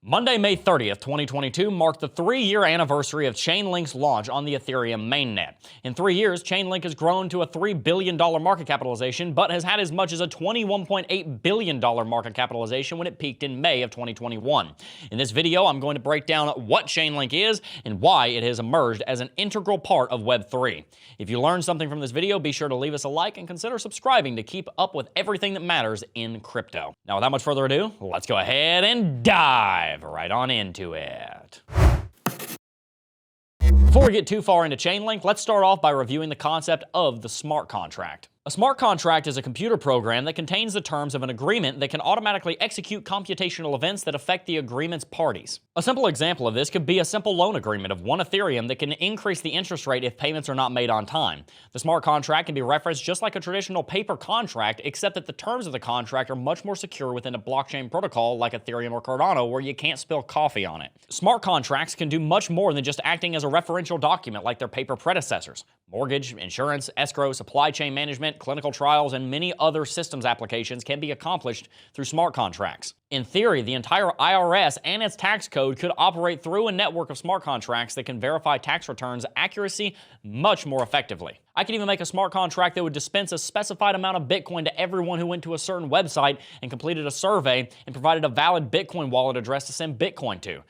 Monday, May 30th, 2022 marked the 3-year anniversary of Chainlink's launch on the Ethereum mainnet. In 3 years, Chainlink has grown to a $3 billion market capitalization, but has had as much as a $21.8 billion market capitalization when it peaked in May of 2021. In this video, I'm going to break down what Chainlink is and why it has emerged as an integral part of Web3. If you learned something from this video, be sure to leave us a like and consider subscribing to keep up with everything that matters in crypto. Now, without much further ado, let's go ahead and dive right on into it. Before we get too far into Chainlink, let's start off by reviewing the concept of the smart contract. A smart contract is a computer program that contains the terms of an agreement that can automatically execute computational events that affect the agreement's parties. A simple example of this could be a simple loan agreement of 1 Ethereum that can increase the interest rate if payments are not made on time. The smart contract can be referenced just like a traditional paper contract, except that the terms of the contract are much more secure within a blockchain protocol like Ethereum or Cardano, where you can't spill coffee on it. Smart contracts can do much more than just acting as a referential document like their paper predecessors. Mortgage, insurance, escrow, supply chain management, clinical trials, and many other systems applications can be accomplished through smart contracts. In theory, the entire IRS and its tax code could operate through a network of smart contracts that can verify tax returns' accuracy much more effectively. I could even make a smart contract that would dispense a specified amount of Bitcoin to everyone who went to a certain website and completed a survey and provided a valid Bitcoin wallet address to send Bitcoin to.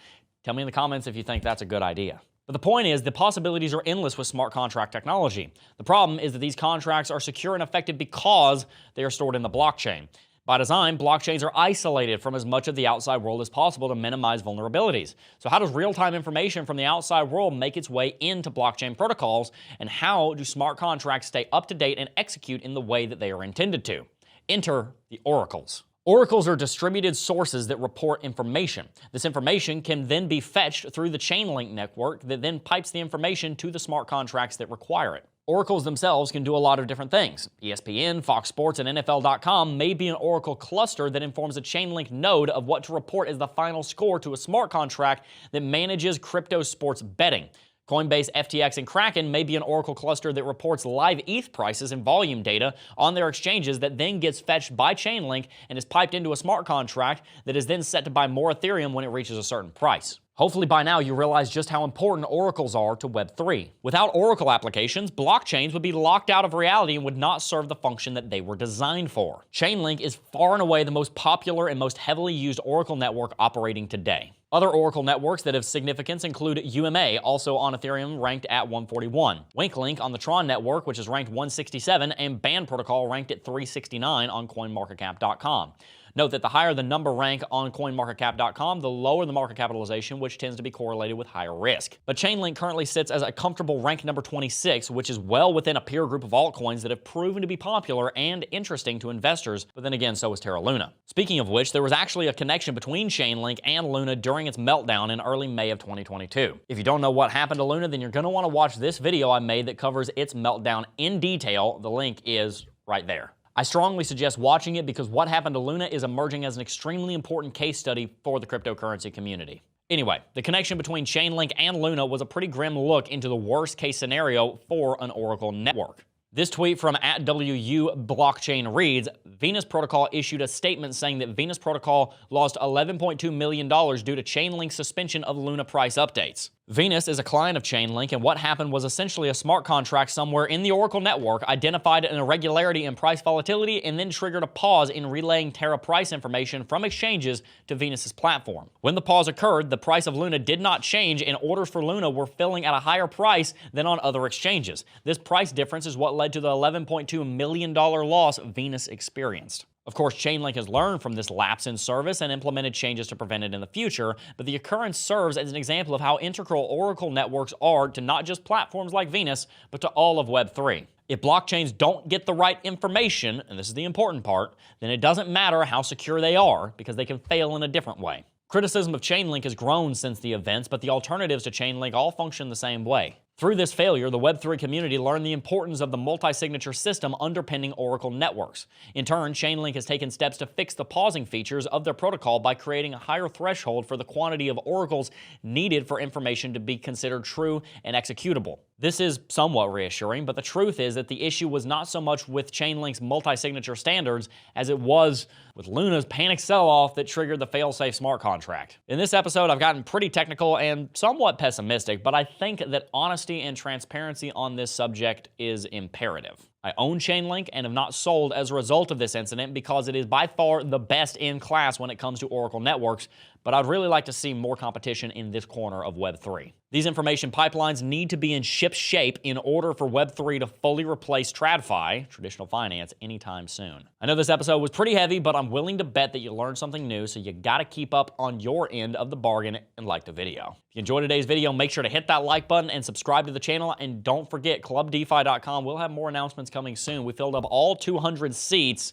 Tell me in the comments if you think that's a good idea. But the point is, the possibilities are endless with smart contract technology. The problem is that these contracts are secure and effective because they are stored in the blockchain. By design, blockchains are isolated from as much of the outside world as possible to minimize vulnerabilities. So how does real-time information from the outside world make its way into blockchain protocols, and how do smart contracts stay up to date and execute in the way that they are intended to? Enter the oracles. Oracles are distributed sources that report information. This information can then be fetched through the Chainlink network that then pipes the information to the smart contracts that require it. Oracles themselves can do a lot of different things. ESPN, Fox Sports, and NFL.com may be an Oracle cluster that informs a Chainlink node of what to report as the final score to a smart contract that manages crypto sports betting. Coinbase, FTX, and Kraken may be an Oracle cluster that reports live ETH prices and volume data on their exchanges that then gets fetched by Chainlink and is piped into a smart contract that is then set to buy more Ethereum when it reaches a certain price. Hopefully by now you realize just how important oracles are to Web3. Without oracle applications, blockchains would be locked out of reality and would not serve the function that they were designed for. Chainlink is far and away the most popular and most heavily used oracle network operating today. Other oracle networks that have significance include UMA, also on Ethereum, ranked at 141. WinkLink on the Tron network, which is ranked 167, and Band Protocol ranked at 369 on CoinMarketCap.com. Note that the higher the number rank on CoinMarketCap.com, the lower the market capitalization, which tends to be correlated with higher risk. But Chainlink currently sits as a comfortable rank number 26, which is well within a peer group of altcoins that have proven to be popular and interesting to investors, but then again, so is Terra Luna. Speaking of which, there was actually a connection between Chainlink and Luna during its meltdown in early May of 2022. If you don't know what happened to Luna, then you're going to want to watch this video I made that covers its meltdown in detail. The link is right there. I strongly suggest watching it because what happened to Luna is emerging as an extremely important case study for the cryptocurrency community. Anyway, the connection between Chainlink and Luna was a pretty grim look into the worst case scenario for an oracle network. This tweet from @WU Blockchain reads, Venus Protocol issued a statement saying that Venus Protocol lost $11.2 million due to Chainlink's suspension of Luna price updates. Venus is a client of Chainlink, and what happened was essentially a smart contract somewhere in the Oracle network identified an irregularity in price volatility and then triggered a pause in relaying Terra price information from exchanges to Venus's platform. When the pause occurred, the price of Luna did not change, and orders for Luna were filling at a higher price than on other exchanges. This price difference is what led to the $11.2 million loss Venus experienced. Of course, Chainlink has learned from this lapse in service and implemented changes to prevent it in the future, but the occurrence serves as an example of how integral oracle networks are to not just platforms like Venus, but to all of Web3. If blockchains don't get the right information, and this is the important part, then it doesn't matter how secure they are, because they can fail in a different way. Criticism of Chainlink has grown since the events, but the alternatives to Chainlink all function the same way. Through this failure, the Web3 community learned the importance of the multi-signature system underpinning Oracle networks. In turn, Chainlink has taken steps to fix the pausing features of their protocol by creating a higher threshold for the quantity of oracles needed for information to be considered true and executable. This is somewhat reassuring, but the truth is that the issue was not so much with Chainlink's multi-signature standards as it was with Luna's panic sell-off that triggered the fail-safe smart contract. In this episode, I've gotten pretty technical and somewhat pessimistic, but I think that honesty and transparency on this subject is imperative. I own Chainlink and have not sold as a result of this incident because it is by far the best in class when it comes to Oracle networks, but I'd really like to see more competition in this corner of Web3. These information pipelines need to be in ship shape in order for Web3 to fully replace TradFi, traditional finance, anytime soon. I know this episode was pretty heavy, but I'm willing to bet that you learned something new, so you gotta keep up on your end of the bargain and like the video. If you enjoyed today's video, make sure to hit that like button and subscribe to the channel, and don't forget, clubdefi.com will have more announcements coming soon. We filled up all 200 seats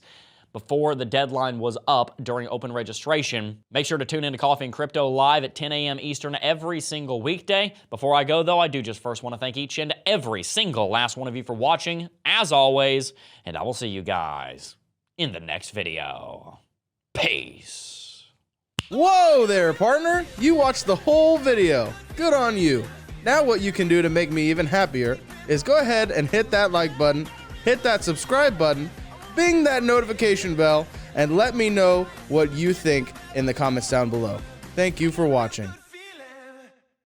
before the deadline was up during open registration. Make sure to tune in to Coffee and Crypto live at 10 a.m. Eastern every single weekday. Before I go, though, I do just first want to thank each and every single last one of you for watching, as always, and I will see you guys in the next video. Peace. Whoa there, partner! You watched the whole video. Good on you. Now what you can do to make me even happier is go ahead and hit that like button, hit that subscribe button, bing that notification bell, and let me know what you think in the comments down below. Thank you for watching.